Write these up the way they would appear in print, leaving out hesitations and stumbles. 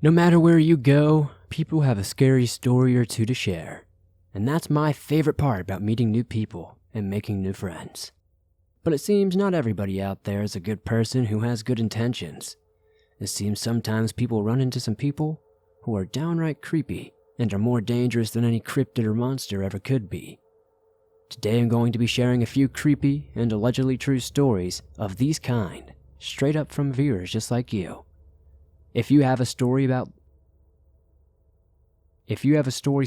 No matter where you go, people have a scary story or two to share. And that's my favorite part about meeting new people and making new friends. But it seems not everybody out there is a good person who has good intentions. It seems sometimes people run into some people who are downright creepy and are more dangerous than any cryptid or monster ever could be. Today I'm going to be sharing a few creepy and allegedly true stories of these kind, straight up from viewers just like you. If you have a story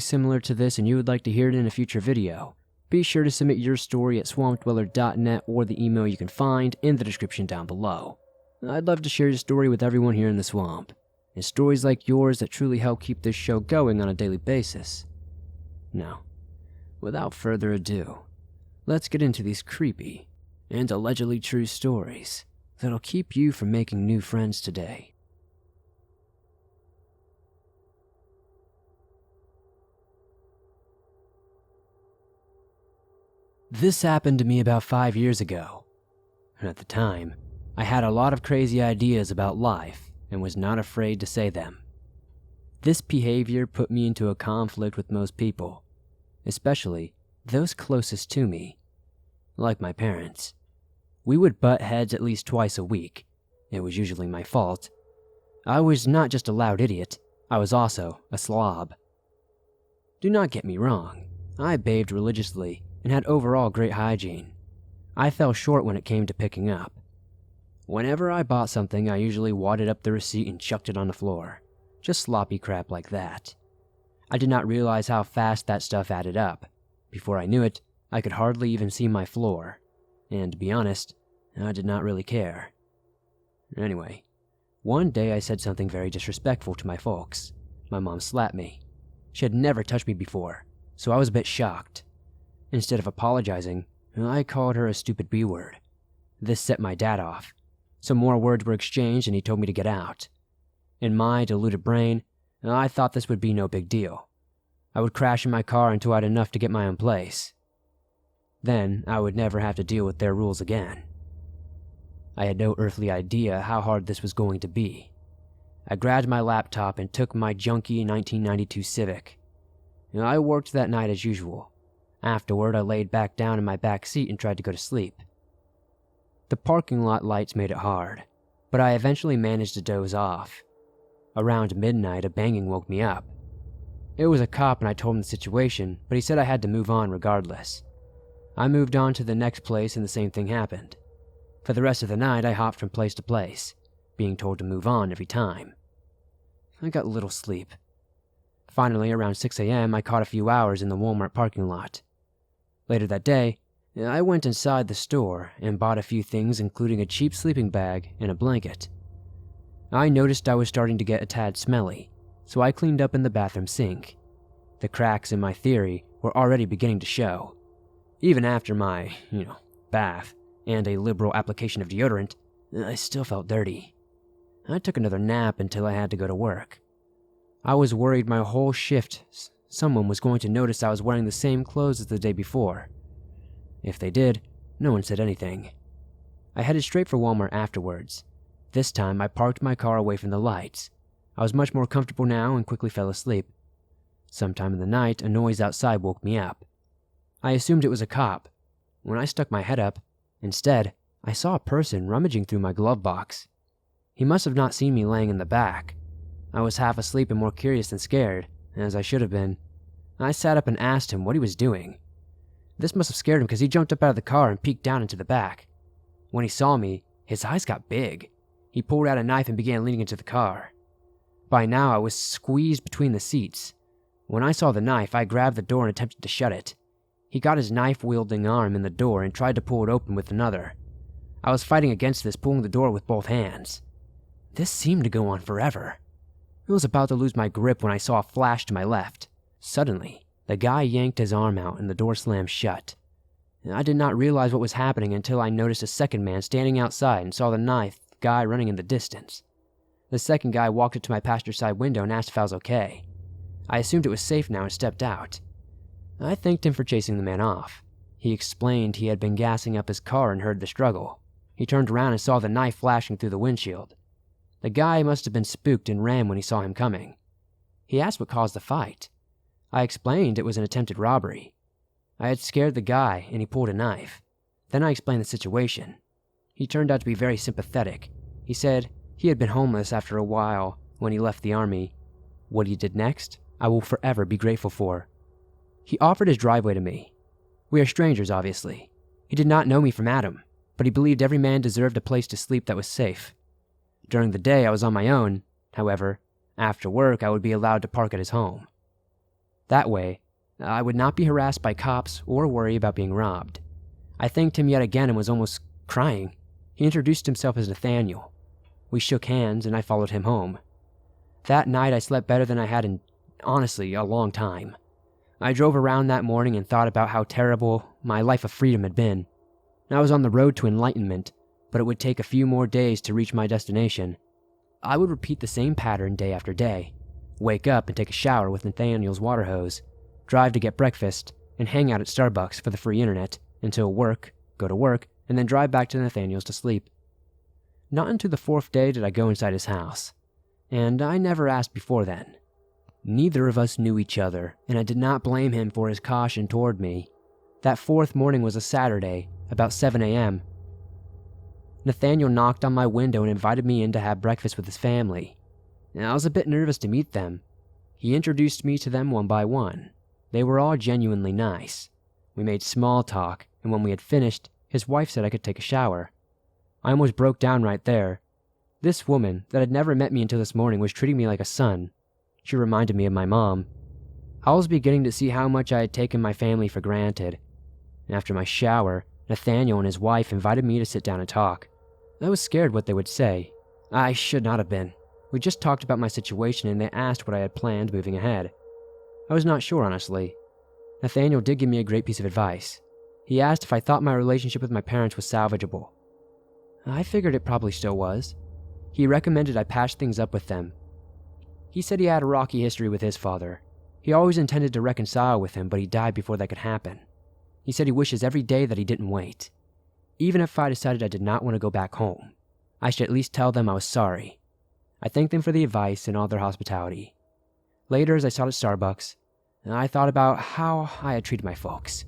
similar to this and you would like to hear it in a future video, be sure to submit your story at swampdweller.net or the email you can find in the description down below. I'd love to share your story with everyone here in the swamp, and stories like yours that truly help keep this show going on a daily basis. Now, without further ado, let's get into these creepy and allegedly true stories that'll keep you from making new friends today. This happened to me about 5 years ago, and at the time, I had a lot of crazy ideas about life and was not afraid to say them. This behavior put me into a conflict with most people, especially those closest to me, like my parents. We would butt heads at least twice a week. It was usually my fault. I was not just a loud idiot, I was also a slob. Do not get me wrong, I bathed religiously and had overall great hygiene. I fell short when it came to picking up. Whenever I bought something, I usually wadded up the receipt and chucked it on the floor. Just sloppy crap like that. I did not realize how fast that stuff added up. Before I knew it, I could hardly even see my floor. And to be honest, I did not really care. Anyway, one day I said something very disrespectful to my folks. My mom slapped me. She had never touched me before, so I was a bit shocked. Instead of apologizing, I called her a stupid B-word. This set my dad off. Some more words were exchanged and he told me to get out. In my deluded brain, I thought this would be no big deal. I would crash in my car until I had enough to get my own place. Then I would never have to deal with their rules again. I had no earthly idea how hard this was going to be. I grabbed my laptop and took my junky 1992 Civic. I worked that night as usual. Afterward, I laid back down in my back seat and tried to go to sleep. The parking lot lights made it hard, but I eventually managed to doze off. Around midnight, a banging woke me up. It was a cop and I told him the situation, but he said I had to move on regardless. I moved on to the next place and the same thing happened. For the rest of the night, I hopped from place to place, being told to move on every time. I got little sleep. Finally, around 6 a.m., I caught a few hours in the Walmart parking lot. Later that day, I went inside the store and bought a few things including a cheap sleeping bag and a blanket. I noticed I was starting to get a tad smelly, so I cleaned up in the bathroom sink. The cracks in my theory were already beginning to show. Even after my, bath and a liberal application of deodorant, I still felt dirty. I took another nap until I had to go to work. I was worried my whole shift someone was going to notice I was wearing the same clothes as the day before. If they did, no one said anything. I headed straight for Walmart afterwards. This time, I parked my car away from the lights. I was much more comfortable now and quickly fell asleep. Sometime in the night, a noise outside woke me up. I assumed it was a cop. When I stuck my head up, instead, I saw a person rummaging through my glove box. He must have not seen me laying in the back. I was half asleep and more curious than scared, as I should have been. I sat up and asked him what he was doing. This must have scared him because he jumped up out of the car and peeked down into the back. When he saw me, his eyes got big. He pulled out a knife and began leaning into the car. By now, I was squeezed between the seats. When I saw the knife, I grabbed the door and attempted to shut it. He got his knife-wielding arm in the door and tried to pull it open with another. I was fighting against this, pulling the door with both hands. This seemed to go on forever. I was about to lose my grip when I saw a flash to my left. Suddenly, the guy yanked his arm out and the door slammed shut. I did not realize what was happening until I noticed a second man standing outside and saw the knife guy running in the distance. The second guy walked up to my passenger side window and asked if I was okay. I assumed it was safe now and stepped out. I thanked him for chasing the man off. He explained he had been gassing up his car and heard the struggle. He turned around and saw the knife flashing through the windshield. The guy must have been spooked and ran when he saw him coming. He asked what caused the fight. I explained it was an attempted robbery. I had scared the guy and he pulled a knife. Then I explained the situation. He turned out to be very sympathetic. He said he had been homeless after a while when he left the army. What he did next, I will forever be grateful for. He offered his driveway to me. We are strangers, obviously. He did not know me from Adam, but he believed every man deserved a place to sleep that was safe. During the day, I was on my own. However, after work, I would be allowed to park at his home. That way, I would not be harassed by cops or worry about being robbed. I thanked him yet again and was almost crying. He introduced himself as Nathaniel. We shook hands and I followed him home. That night, I slept better than I had in, honestly, a long time. I drove around that morning and thought about how terrible my life of freedom had been. I was on the road to enlightenment, but it would take a few more days to reach my destination. I would repeat the same pattern day after day. Wake up and take a shower with Nathaniel's water hose, drive to get breakfast, and hang out at Starbucks for the free internet until work, go to work, and then drive back to Nathaniel's to sleep. Not until the fourth day did I go inside his house, and I never asked before then. Neither of us knew each other, and I did not blame him for his caution toward me. That fourth morning was a Saturday, about 7 a.m. Nathaniel knocked on my window and invited me in to have breakfast with his family. I was a bit nervous to meet them. He introduced me to them one by one. They were all genuinely nice. We made small talk, and when we had finished, his wife said I could take a shower. I almost broke down right there. This woman, that had never met me until this morning, was treating me like a son. She reminded me of my mom. I was beginning to see how much I had taken my family for granted. After my shower, Nathaniel and his wife invited me to sit down and talk. I was scared what they would say. I should not have been. We just talked about my situation and they asked what I had planned moving ahead. I was not sure, honestly. Nathaniel did give me a great piece of advice. He asked if I thought my relationship with my parents was salvageable. I figured it probably still was. He recommended I patch things up with them. He said he had a rocky history with his father. He always intended to reconcile with him, but he died before that could happen. He said he wishes every day that he didn't wait. Even if I decided I did not want to go back home, I should at least tell them I was sorry. I thanked them for the advice and all their hospitality. Later, as I sat at Starbucks, I thought about how I had treated my folks.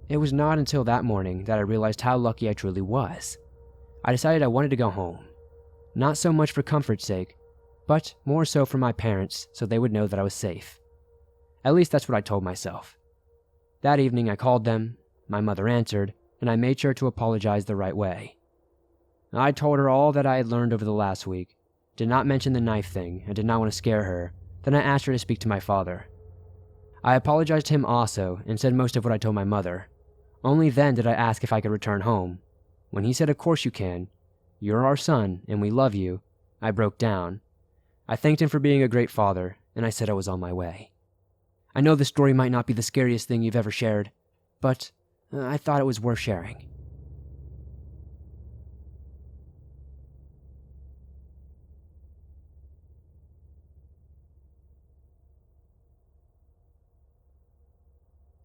It was not until that morning that I realized how lucky I truly was. I decided I wanted to go home. Not so much for comfort's sake, but more so for my parents so they would know that I was safe. At least that's what I told myself. That evening I called them, my mother answered, and I made sure to apologize the right way. I told her all that I had learned over the last week, did not mention the knife thing, and did not want to scare her. Then I asked her to speak to my father. I apologized to him also and said most of what I told my mother. Only then did I ask if I could return home. When he said, "Of course you can. You're our son, and we love you," I broke down. I thanked him for being a great father, and I said I was on my way. I know this story might not be the scariest thing you've ever shared, but I thought it was worth sharing.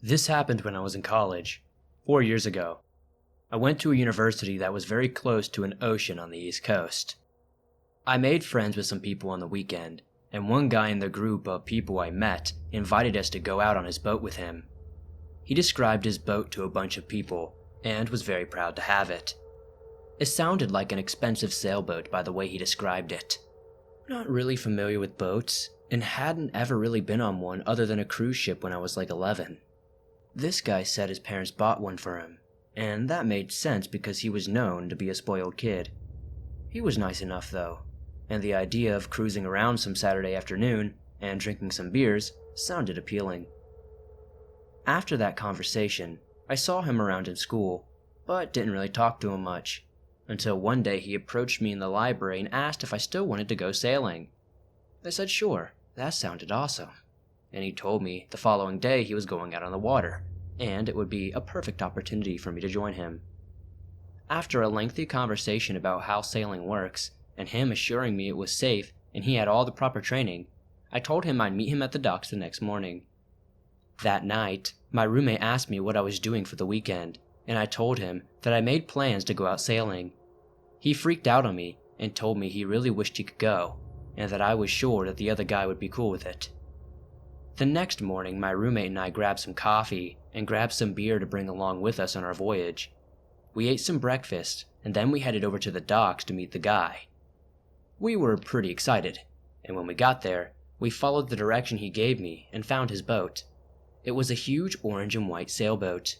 This happened when I was in college, 4 years ago. I went to a university that was very close to an ocean on the East Coast. I made friends with some people on the weekend, and one guy in the group of people I met invited us to go out on his boat with him. He described his boat to a bunch of people, and was very proud to have it. It sounded like an expensive sailboat by the way he described it. Not really familiar with boats, and hadn't ever really been on one other than a cruise ship when I was like 11. This guy said his parents bought one for him, and that made sense because he was known to be a spoiled kid. He was nice enough though, and the idea of cruising around some Saturday afternoon and drinking some beers sounded appealing. After that conversation, I saw him around in school, but didn't really talk to him much, until one day he approached me in the library and asked if I still wanted to go sailing. I said sure, that sounded awesome, and he told me the following day he was going out on the water, and it would be a perfect opportunity for me to join him. After a lengthy conversation about how sailing works, and him assuring me it was safe and he had all the proper training, I told him I'd meet him at the docks the next morning. That night, my roommate asked me what I was doing for the weekend, and I told him that I made plans to go out sailing. He freaked out on me and told me he really wished he could go, and that I was sure that the other guy would be cool with it. The next morning, my roommate and I grabbed some coffee and grabbed some beer to bring along with us on our voyage. We ate some breakfast, and then we headed over to the docks to meet the guy. We were pretty excited, and when we got there, we followed the direction he gave me and found his boat. It was a huge orange and white sailboat.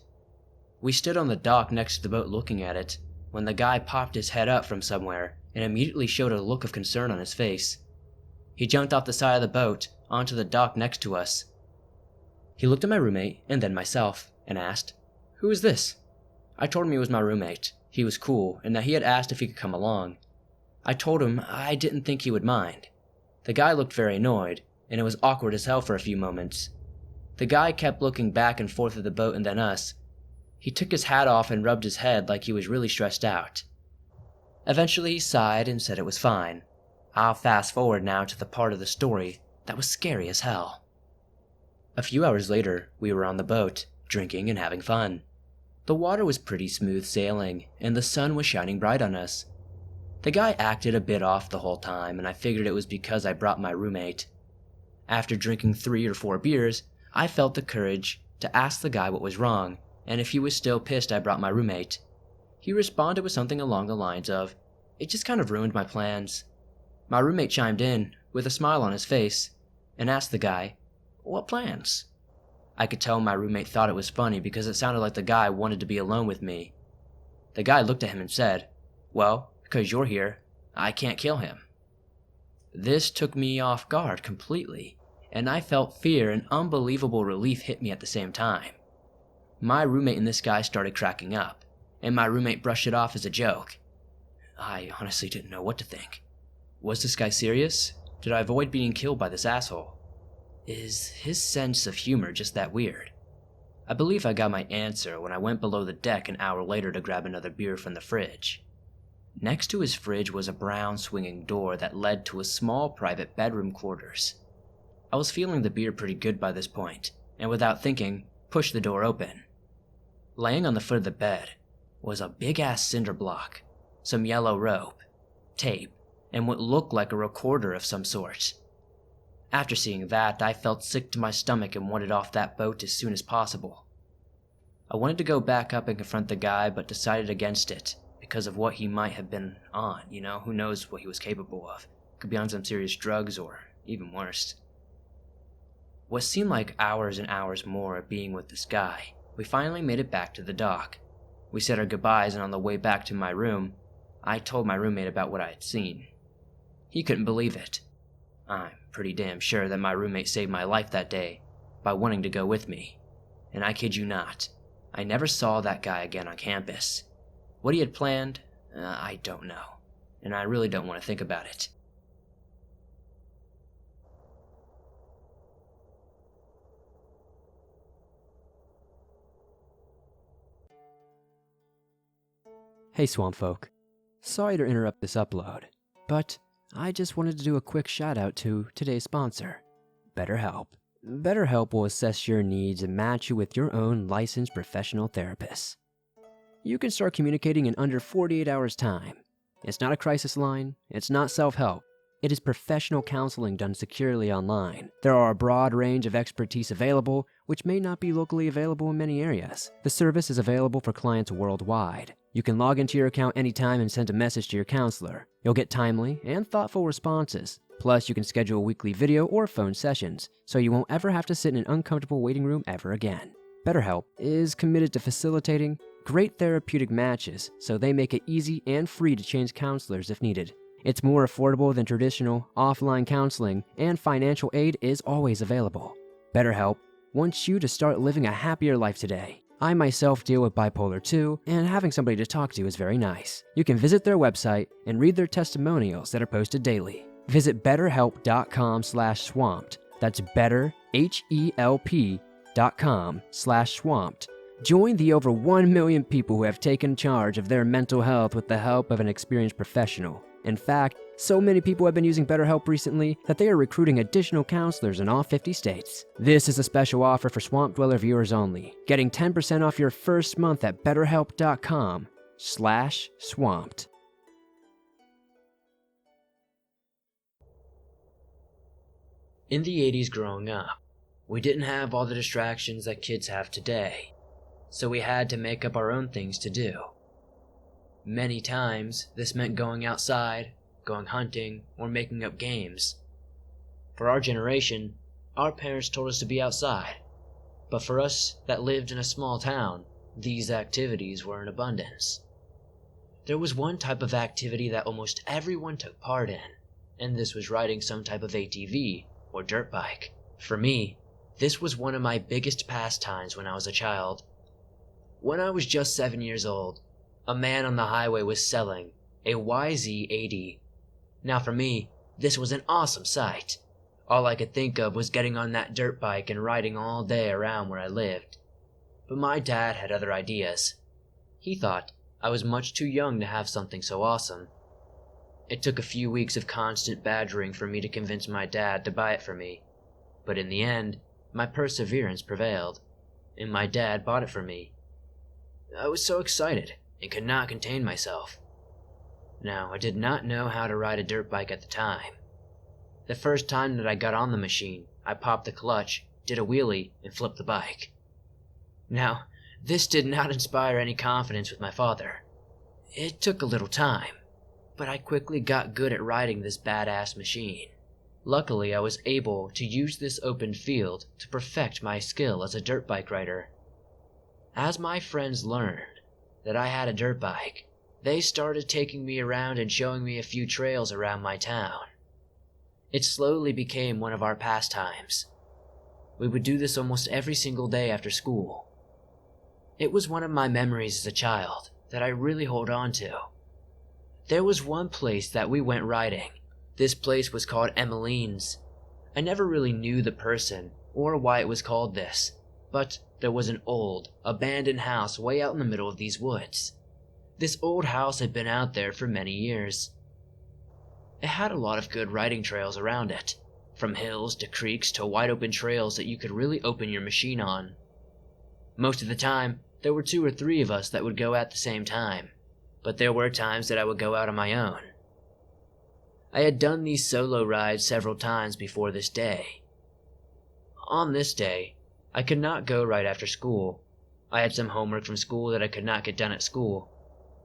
We stood on the dock next to the boat looking at it, when the guy popped his head up from somewhere and immediately showed a look of concern on his face. He jumped off the side of the boat onto the dock next to us. He looked at my roommate and then myself and asked, "Who is this?" I told him he was my roommate. He was cool and that he had asked if he could come along. I told him I didn't think he would mind. The guy looked very annoyed, and it was awkward as hell for a few moments. The guy kept looking back and forth at the boat and then us. He took his hat off and rubbed his head like he was really stressed out. Eventually he sighed and said it was fine. I'll fast forward now to the part of the story that was scary as hell. A few hours later, we were on the boat, drinking and having fun. The water was pretty smooth sailing, and the sun was shining bright on us. The guy acted a bit off the whole time, and I figured it was because I brought my roommate. After drinking 3 or 4 beers, I felt the courage to ask the guy what was wrong, and if he was still pissed I brought my roommate. He responded with something along the lines of, "It just kind of ruined my plans." My roommate chimed in, with a smile on his face, and asked the guy, "What plans?" I could tell my roommate thought it was funny because it sounded like the guy wanted to be alone with me. The guy looked at him and said, "Well, because you're here, I can't kill him." This took me off guard completely, and I felt fear and unbelievable relief hit me at the same time. My roommate and this guy started cracking up, and my roommate brushed it off as a joke. I honestly didn't know what to think. Was this guy serious? Did I avoid being killed by this asshole? Is his sense of humor just that weird? I believe I got my answer when I went below the deck an hour later to grab another beer from the fridge. Next to his fridge was a brown swinging door that led to a small private bedroom quarters. I was feeling the beer pretty good by this point, and without thinking, pushed the door open. Laying on the foot of the bed was a big-ass cinder block, some yellow rope, tape, and what looked like a recorder of some sort. After seeing that, I felt sick to my stomach and wanted off that boat as soon as possible. I wanted to go back up and confront the guy, but decided against it because of what he might have been on, who knows what he was capable of. Could be on some serious drugs or even worse. What seemed like hours and hours more of being with this guy, we finally made it back to the dock. We said our goodbyes, and on the way back to my room, I told my roommate about what I had seen. He couldn't believe it. I'm pretty damn sure that my roommate saved my life that day by wanting to go with me. And I kid you not, I never saw that guy again on campus. What he had planned, I don't know, and I really don't want to think about it. Hey Swamp Folk, sorry to interrupt this upload, but I just wanted to do a quick shout out to today's sponsor, BetterHelp. BetterHelp will assess your needs and match you with your own licensed professional therapist. You can start communicating in under 48 hours time. It's not a crisis line, it's not self-help. It is professional counseling done securely online. There are a broad range of expertise available, which may not be locally available in many areas. The service is available for clients worldwide. You can log into your account anytime and send a message to your counselor. You'll get timely and thoughtful responses. Plus, you can schedule weekly video or phone sessions, so you won't ever have to sit in an uncomfortable waiting room ever again. BetterHelp is committed to facilitating great therapeutic matches, so they make it easy and free to change counselors if needed. It's more affordable than traditional offline counseling, and financial aid is always available. BetterHelp wants you to start living a happier life today. I myself deal with bipolar 2, and having somebody to talk to is very nice. You can visit their website and read their testimonials that are posted daily. Visit betterhelp.com/swamped. That's betterhelp.com/swamped. Join the over 1 million people who have taken charge of their mental health with the help of an experienced professional. In fact, so many people have been using BetterHelp recently that they are recruiting additional counselors in all 50 states. This is a special offer for Swamp Dweller viewers only, getting 10% off your first month at betterhelp.com/swamped. In the 80s growing up, we didn't have all the distractions that kids have today, so we had to make up our own things to do. Many times, this meant going outside, going hunting, or making up games. For our generation, our parents told us to be outside, but for us that lived in a small town, these activities were in abundance. There was one type of activity that almost everyone took part in, and this was riding some type of ATV or dirt bike. For me, this was one of my biggest pastimes when I was a child. When I was just 7 years old, a man on the highway was selling a YZ80. Now for me, this was an awesome sight. All I could think of was getting on that dirt bike and riding all day around where I lived. But my dad had other ideas. He thought I was much too young to have something so awesome. It took a few weeks of constant badgering for me to convince my dad to buy it for me. But in the end, my perseverance prevailed, and my dad bought it for me. I was so excited and could not contain myself. Now, I did not know how to ride a dirt bike at the time. The first time that I got on the machine, I popped the clutch, did a wheelie, and flipped the bike. Now, this did not inspire any confidence with my father. It took a little time, but I quickly got good at riding this badass machine. Luckily, I was able to use this open field to perfect my skill as a dirt bike rider. As my friends learned that I had a dirt bike, they started taking me around and showing me a few trails around my town. It slowly became one of our pastimes. We would do this almost every single day after school. It was one of my memories as a child that I really hold on to. There was one place that we went riding. This place was called Emmeline's. I never really knew the person or why it was called this, but there was an old, abandoned house way out in the middle of these woods. This old house had been out there for many years. It had a lot of good riding trails around it, from hills to creeks to wide open trails that you could really open your machine on. Most of the time, there were 2 or 3 of us that would go at the same time, but there were times that I would go out on my own. I had done these solo rides several times before this day. On this day, I could not go right after school. I had some homework from school that I could not get done at school,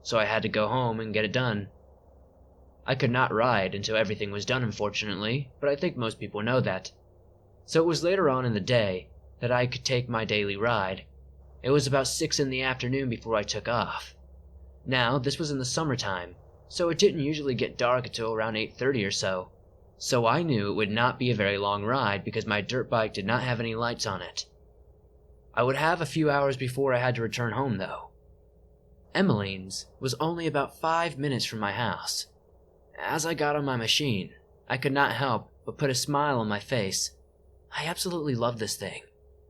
so I had to go home and get it done. I could not ride until everything was done, unfortunately, but I think most people know that. So it was later on in the day that I could take my daily ride. It was about 6 in the afternoon before I took off. Now, this was in the summertime, so it didn't usually get dark until around 8:30 or so. So I knew it would not be a very long ride because my dirt bike did not have any lights on it. I would have a few hours before I had to return home, though. Emmeline's was only about 5 minutes from my house. As I got on my machine, I could not help but put a smile on my face. I absolutely loved this thing.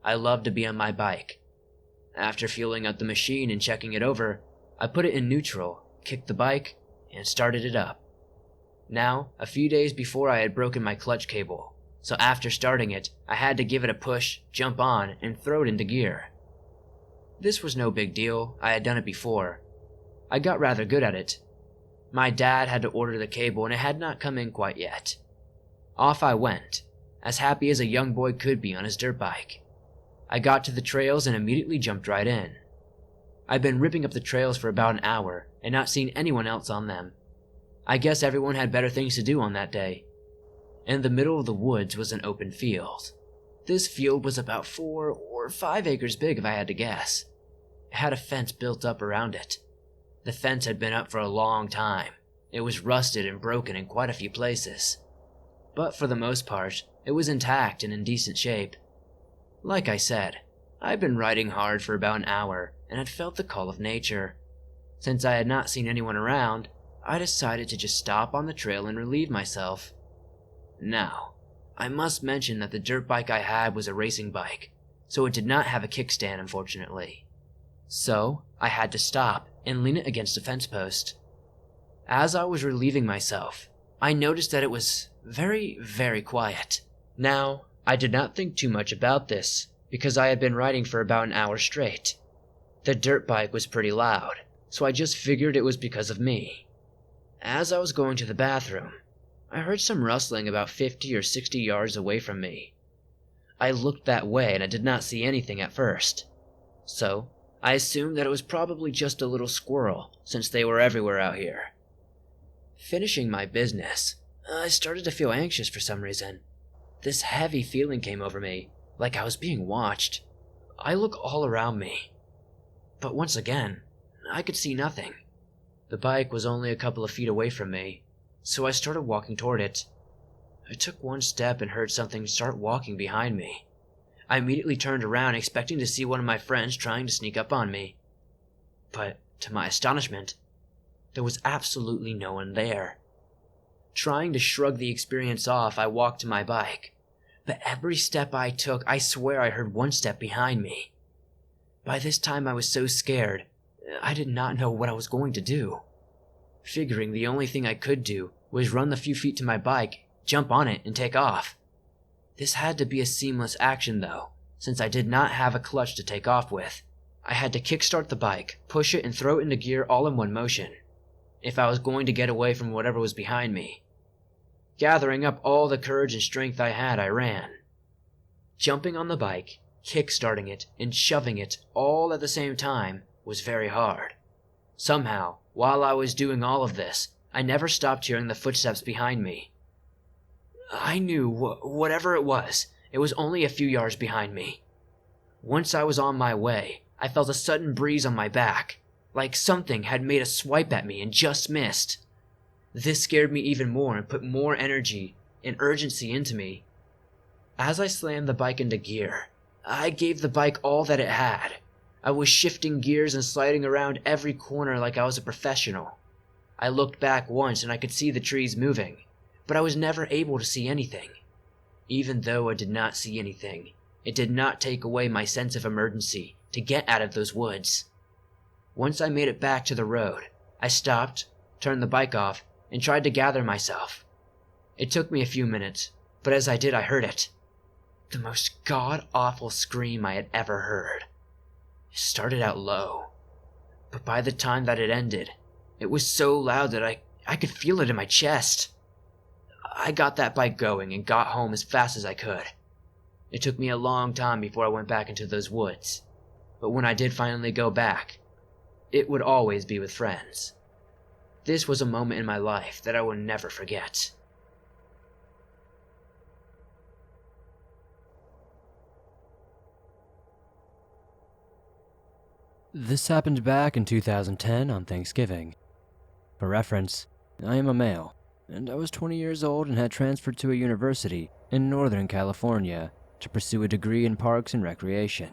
I loved to be on my bike. After fueling up the machine and checking it over, I put it in neutral, kicked the bike, and started it up. Now, a few days before I had broken my clutch cable, so after starting it, I had to give it a push, jump on, and throw it into gear. This was no big deal, I had done it before. I got rather good at it. My dad had to order the cable and it had not come in quite yet. Off I went, as happy as a young boy could be on his dirt bike. I got to the trails and immediately jumped right in. I'd been ripping up the trails for about an hour and not seen anyone else on them. I guess everyone had better things to do on that day. In the middle of the woods was an open field. This field was about 4 or 5 acres big if I had to guess. It had a fence built up around it. The fence had been up for a long time. It was rusted and broken in quite a few places. But for the most part, it was intact and in decent shape. Like I said, I'd been riding hard for about an hour and had felt the call of nature. Since I had not seen anyone around, I decided to just stop on the trail and relieve myself. Now, I must mention that the dirt bike I had was a racing bike, so it did not have a kickstand, unfortunately. So, I had to stop and lean it against a fence post. As I was relieving myself, I noticed that it was very, very quiet. Now, I did not think too much about this, because I had been riding for about an hour straight. The dirt bike was pretty loud, so I just figured it was because of me. As I was going to the bathroom, I heard some rustling about 50 or 60 yards away from me. I looked that way and I did not see anything at first. So, I assumed that it was probably just a little squirrel, since they were everywhere out here. Finishing my business, I started to feel anxious for some reason. This heavy feeling came over me, like I was being watched. I looked all around me. But once again, I could see nothing. The bike was only a couple of feet away from me, so I started walking toward it. I took one step and heard something start walking behind me. I immediately turned around, expecting to see one of my friends trying to sneak up on me. But, to my astonishment, there was absolutely no one there. Trying to shrug the experience off, I walked to my bike. But every step I took, I swear I heard one step behind me. By this time I was so scared, I did not know what I was going to do. Figuring the only thing I could do was run the few feet to my bike, jump on it, and take off. This had to be a seamless action though, since I did not have a clutch to take off with. I had to kickstart the bike, push it, and throw it into gear all in one motion, if I was going to get away from whatever was behind me. Gathering up all the courage and strength I had, I ran. Jumping on the bike, kickstarting it, and shoving it all at the same time was very hard. Somehow, while I was doing all of this, I never stopped hearing the footsteps behind me. I knew whatever it was only a few yards behind me. Once I was on my way, I felt a sudden breeze on my back, like something had made a swipe at me and just missed. This scared me even more and put more energy and urgency into me. As I slammed the bike into gear, I gave the bike all that it had. I was shifting gears and sliding around every corner like I was a professional. I looked back once and I could see the trees moving, but I was never able to see anything. Even though I did not see anything, it did not take away my sense of emergency to get out of those woods. Once I made it back to the road, I stopped, turned the bike off, and tried to gather myself. It took me a few minutes, but as I did, I heard it. The most god-awful scream I had ever heard. It started out low, but by the time that it ended, it was so loud that I could feel it in my chest. I got that bike going and got home as fast as I could. It took me a long time before I went back into those woods, but when I did finally go back, it would always be with friends. This was a moment in my life that I will never forget. This happened back in 2010 on Thanksgiving. For reference, I am a male, and I was 20 years old and had transferred to a university in Northern California to pursue a degree in parks and recreation.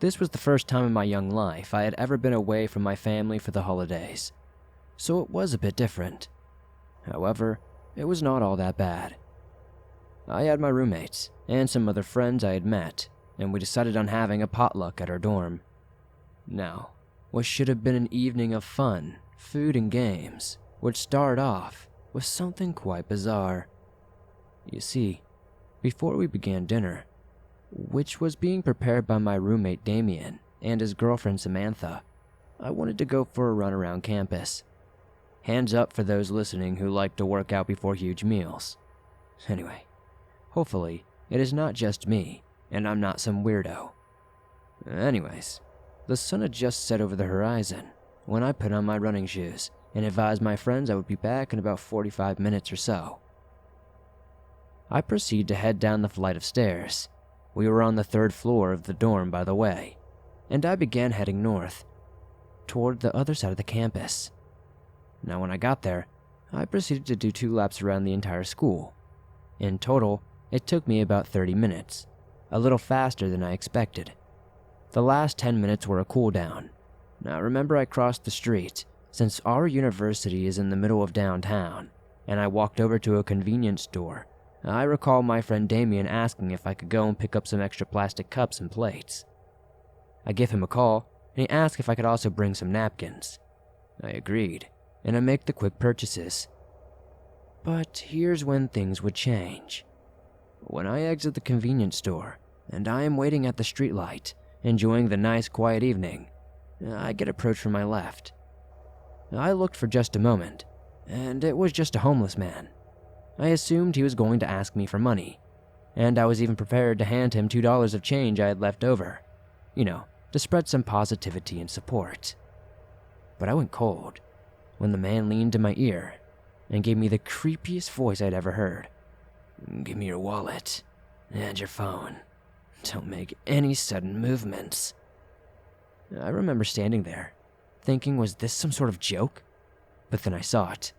This was the first time in my young life I had ever been away from my family for the holidays, so it was a bit different. However, it was not all that bad. I had my roommates and some other friends I had met, and we decided on having a potluck at our dorm. Now, what should have been an evening of fun, food, and games would start off with something quite bizarre. You see, before we began dinner, which was being prepared by my roommate Damien and his girlfriend Samantha, I wanted to go for a run around campus. Hands up for those listening who like to work out before huge meals. Anyway, hopefully it is not just me and I'm not some weirdo. Anyways, the sun had just set over the horizon when I put on my running shoes and advised my friends I would be back in about 45 minutes or so. I proceeded to head down the flight of stairs. We were on the 3rd floor of the dorm, by the way, and I began heading north, toward the other side of the campus. Now when I got there, I proceeded to do 2 laps around the entire school. In total, it took me about 30 minutes, a little faster than I expected. The last 10 minutes were a cool down. Now remember, I crossed the street, since our university is in the middle of downtown, and I walked over to a convenience store. I recall my friend Damien asking if I could go and pick up some extra plastic cups and plates. I give him a call, and he asked if I could also bring some napkins. I agreed, and I make the quick purchases. But here's when things would change. When I exit the convenience store, and I am waiting at the streetlight, enjoying the nice quiet evening, I get approached from my left. I looked for just a moment, and it was just a homeless man, I assumed he was going to ask me for money, and I was even prepared to hand him $2 of change I had left over, to spread some positivity and support. But I went cold when the man leaned in my ear and gave me the creepiest voice I'd ever heard. "Give me your wallet and your phone. Don't make any sudden movements." I remember standing there, thinking, was this some sort of joke? But then I saw it.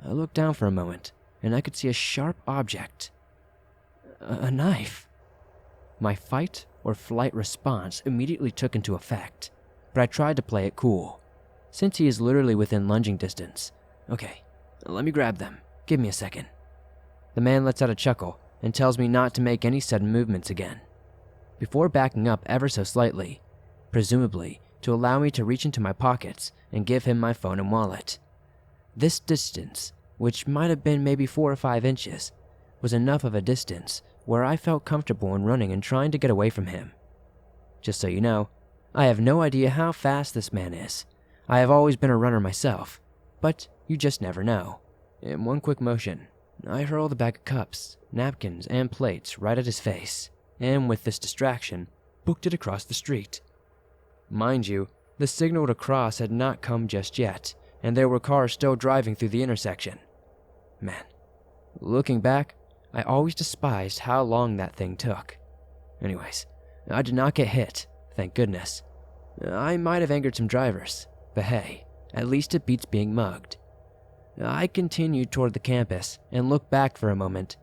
I looked down for a moment, and I could see a sharp object. A knife. My fight or flight response immediately took into effect, but I tried to play it cool. Since he is literally within lunging distance. "Okay, let me grab them. Give me a second." The man lets out a chuckle and tells me not to make any sudden movements again, before backing up ever so slightly, presumably to allow me to reach into my pockets and give him my phone and wallet. This distance, which might have been maybe 4 or 5 inches, was enough of a distance where I felt comfortable in running and trying to get away from him. Just so you know, I have no idea how fast this man is. I have always been a runner myself, but you just never know. In one quick motion, I hurled a bag of cups, napkins, and plates right at his face, and with this distraction, booked it across the street. Mind you, the signal to cross had not come just yet, and there were cars still driving through the intersection. Man, looking back, I always despised how long that thing took. Anyways, I did not get hit, thank goodness. I might have angered some drivers, but hey, at least it beats being mugged. I continued toward the campus and looked back for a moment.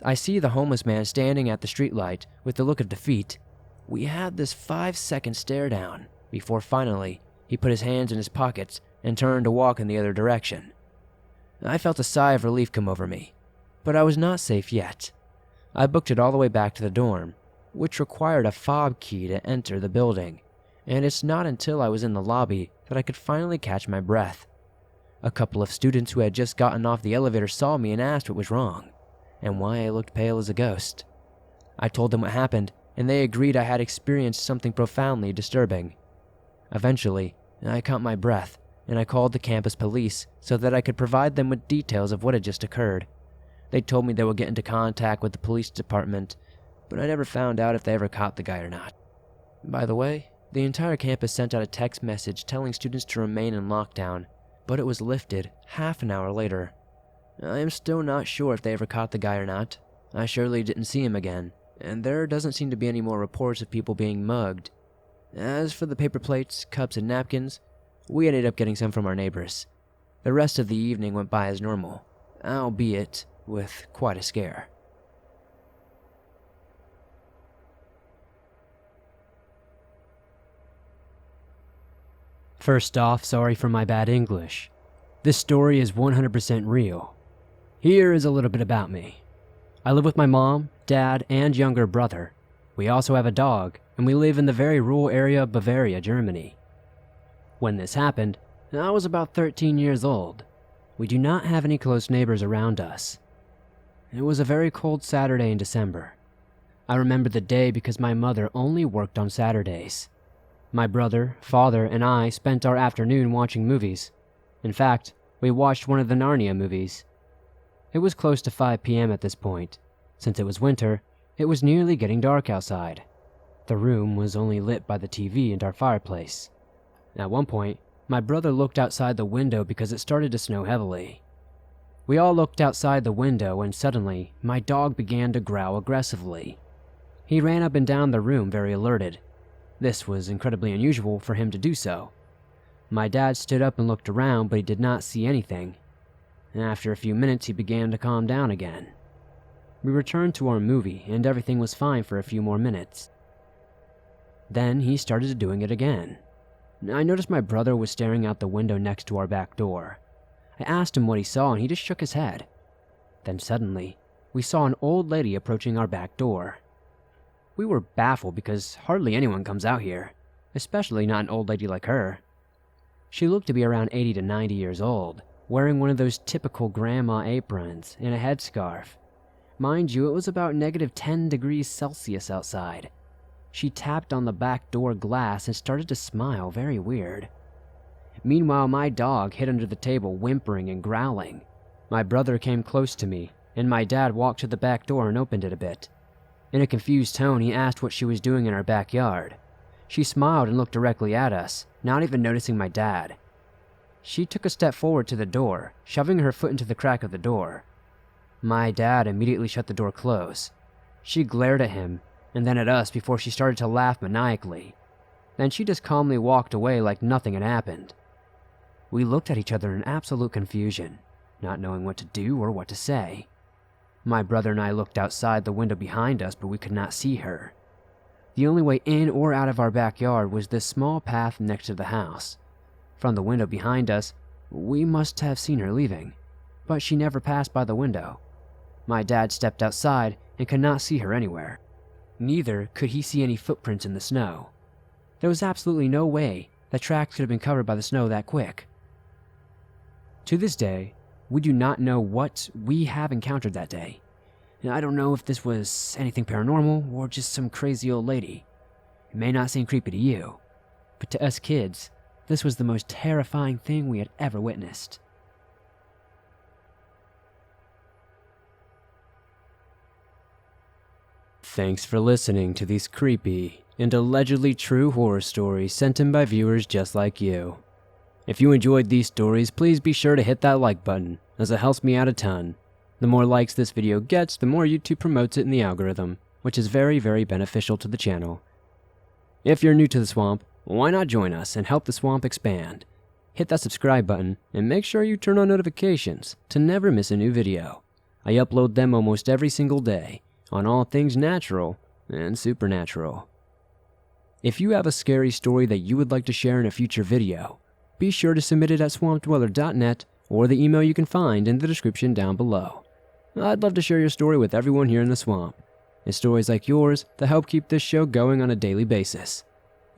I see the homeless man standing at the streetlight with the look of defeat. We had this 5-second stare down before finally he put his hands in his pockets and turned to walk in the other direction. I felt a sigh of relief come over me, but I was not safe yet. I booked it all the way back to the dorm, which required a fob key to enter the building, and it's not until I was in the lobby that I could finally catch my breath. A couple of students who had just gotten off the elevator saw me and asked what was wrong, and why I looked pale as a ghost. I told them what happened, and they agreed I had experienced something profoundly disturbing. Eventually, I caught my breath, and I called the campus police so that I could provide them with details of what had just occurred. They told me they would get into contact with the police department, but I never found out if they ever caught the guy or not. By the way, the entire campus sent out a text message telling students to remain in lockdown, but it was lifted half an hour later. I am still not sure if they ever caught the guy or not. I surely didn't see him again, and there doesn't seem to be any more reports of people being mugged. As for the paper plates, cups, and napkins, we ended up getting some from our neighbors. The rest of the evening went by as normal, albeit with quite a scare. First off, sorry for my bad English. This story is 100% real. Here is a little bit about me. I live with my mom, dad, and younger brother. We also have a dog, and we live in the very rural area of Bavaria, Germany. When this happened, I was about 13 years old. We do not have any close neighbors around us. It was a very cold Saturday in December. I remember the day because my mother only worked on Saturdays. My brother, father, and I spent our afternoon watching movies. In fact, we watched one of the Narnia movies. It was close to 5 p.m. at this point. Since it was winter, it was nearly getting dark outside. The room was only lit by the TV and our fireplace. At one point, my brother looked outside the window because it started to snow heavily. We all looked outside the window and suddenly, my dog began to growl aggressively. He ran up and down the room very alerted. This was incredibly unusual for him to do so. My dad stood up and looked around, but he did not see anything. After a few minutes, he began to calm down again. We returned to our movie, and everything was fine for a few more minutes. Then he started doing it again. I noticed my brother was staring out the window next to our back door. I asked him what he saw, and he just shook his head. Then suddenly, we saw an old lady approaching our back door. We were baffled because hardly anyone comes out here, especially not an old lady like her. She looked to be around 80 to 90 years old, wearing one of those typical grandma aprons and a headscarf. Mind you, it was about -10 degrees Celsius outside. She tapped on the back door glass and started to smile very weird. Meanwhile, my dog hid under the table whimpering and growling. My brother came close to me, and my dad walked to the back door and opened it a bit. In a confused tone, he asked what she was doing in our backyard. She smiled and looked directly at us, not even noticing my dad. She took a step forward to the door, shoving her foot into the crack of the door. My dad immediately shut the door close. She glared at him, and then at us before she started to laugh maniacally. Then she just calmly walked away like nothing had happened. We looked at each other in absolute confusion, not knowing what to do or what to say. My brother and I looked outside the window behind us, but we could not see her. The only way in or out of our backyard was this small path next to the house. From the window behind us, we must have seen her leaving, but she never passed by the window. My dad stepped outside and could not see her anywhere. Neither could he see any footprints in the snow. There was absolutely no way that tracks could have been covered by the snow that quick. To this day, we do not know what we have encountered that day. And I don't know if this was anything paranormal or just some crazy old lady. It may not seem creepy to you, but to us kids, this was the most terrifying thing we had ever witnessed. Thanks for listening to these creepy and allegedly true horror stories sent in by viewers just like you. If you enjoyed these stories, please be sure to hit that like button, as it helps me out a ton. The more likes this video gets, the more YouTube promotes it in the algorithm, which is very, very beneficial to the channel. If you're new to the swamp, why not join us and help the swamp expand? Hit that subscribe button and make sure you turn on notifications to never miss a new video. I upload them almost every single day on all things natural and supernatural. If you have a scary story that you would like to share in a future video, be sure to submit it at swampdweller.net or the email you can find in the description down below. I'd love to share your story with everyone here in the swamp. It's stories like yours that help keep this show going on a daily basis.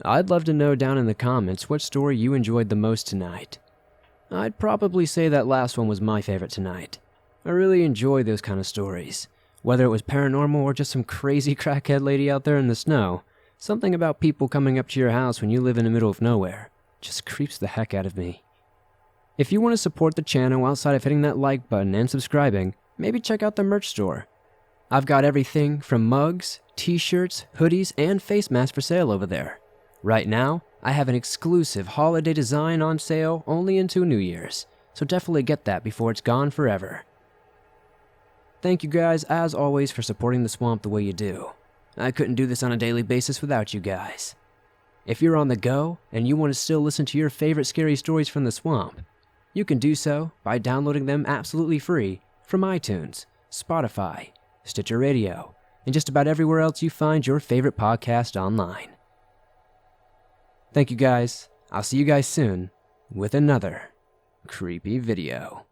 I'd love to know down in the comments what story you enjoyed the most tonight. I'd probably say that last one was my favorite tonight. I really enjoy those kind of stories. Whether it was paranormal or just some crazy crackhead lady out there in the snow, something about people coming up to your house when you live in the middle of nowhere just creeps the heck out of me. If you want to support the channel outside of hitting that like button and subscribing, maybe check out the merch store. I've got everything from mugs, t-shirts, hoodies, and face masks for sale over there. Right now, I have an exclusive holiday design on sale only into New Year's, so definitely get that before it's gone forever. Thank you guys, as always, for supporting the swamp the way you do. I couldn't do this on a daily basis without you guys. If you're on the go and you want to still listen to your favorite scary stories from the swamp, you can do so by downloading them absolutely free from iTunes, Spotify, Stitcher Radio, and just about everywhere else you find your favorite podcast online. Thank you guys. I'll see you guys soon with another creepy video.